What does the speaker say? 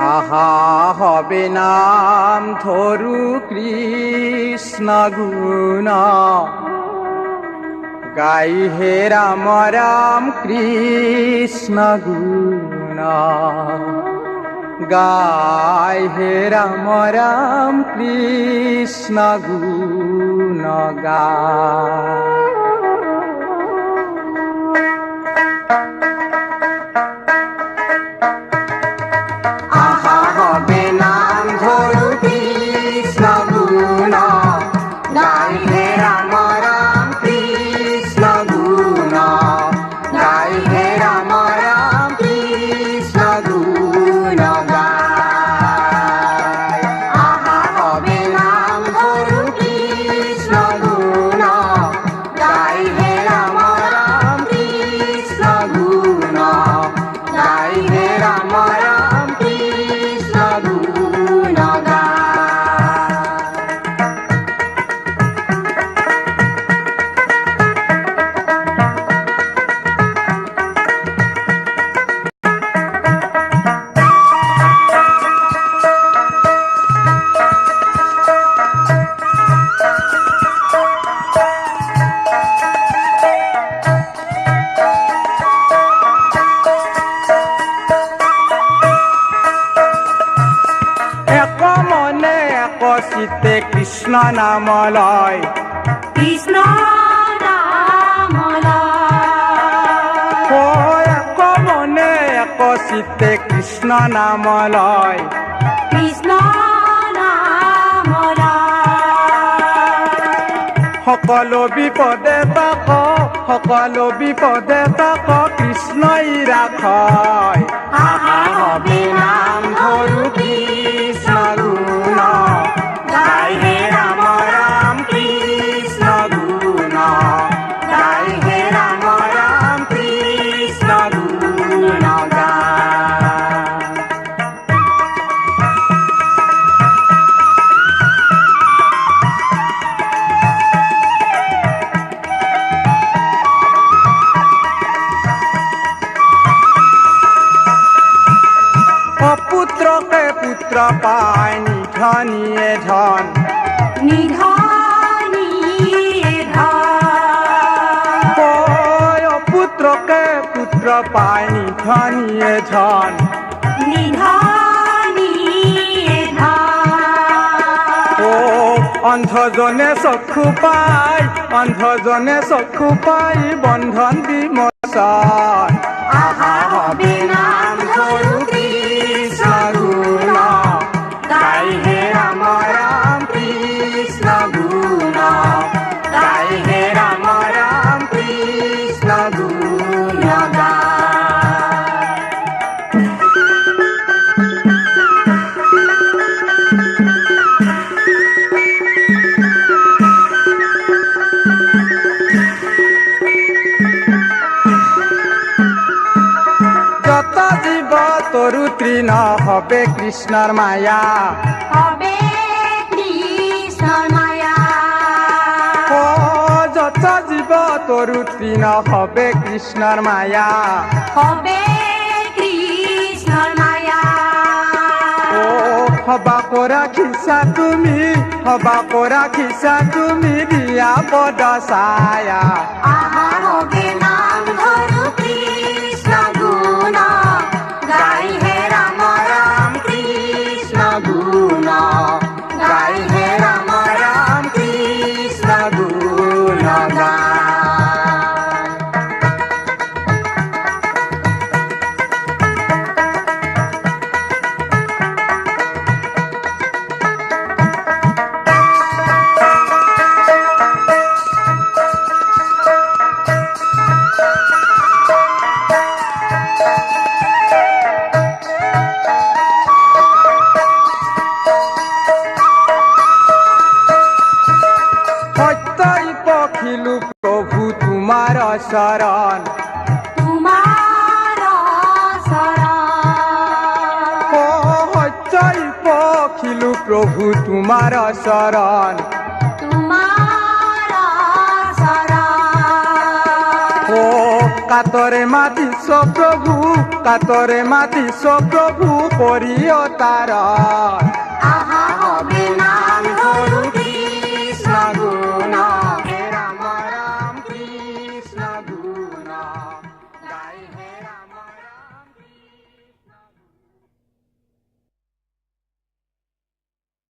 আহা হবে নাম ধরু কৃষ্ণ গুণ, গাই হে রাম রাম কৃষ্ণ গুণ, গাই হে রাম রাম কৃষ্ণ গুণ গায়। চিত্তে কৃষ্ণ নাম লয়, কৃষ্ণ নাম লয়, এক মনে এক চিত্তে কৃষ্ণ নাম লয়, কৃষ্ণ নাম লয়। সকলো বিপদে তাক, সকলো বিপদে তাক কৃষ্ণই ৰাখয়। আহা হবে নাম ধৰু কৃষ্ণ গুণ, গাই হে ৰাম ৰাম কৃষ্ণ গুণ, গাই হে ৰাম ৰাম কৃষ্ণ গুণ গায়। পুত্রকে পুত্র পায় নিধনিয়ে ধন, নিধনিয়ে ধন, পুত্রকে পুত্র পায় নিধনিয়ে ধন, নিধনিয়ে ধন। অন্ধজনে চক্ষু পায়, অন্ধজনে চক্ষু পাই বন্ধন বিমোচন। আহা হবে নাম ধৰু কৃষ্ণ গুণ, গাই হে ৰাম ৰাম কৃষ্ণ গুণ, গাই হে ৰাম ৰাম কৃষ্ণ গুণ গায়। যত জীব তরু তৃণ হবে কৃষ্ণর মায়া, হবে কৃষ্ণর মায়া। যত জীব তরু তৃণ হবে কৃষ্ণর মায়া, হবে কৃষ্ণর মায়া। হবা কৰা খিচা তুমি, হবা কৰা খিচা তুমি দিয়া পদ ছায়া। আহা হবে নাম ধৰু কৃষ্ণ গুণ, গাই হে ৰাম ৰাম কৃষ্ণ গুণ, গাই হে ৰাম ৰাম কৃষ্ণ গুণ গায়। পখিলু প্রভু তোমার শরণ, তোমার শরণ, সত্যই পখিলু প্রভু তোমার শরণ, তোমার শরণ। কাতরে মাতিস প্রভু, কাতরে মাতিস প্রভু করি অতার।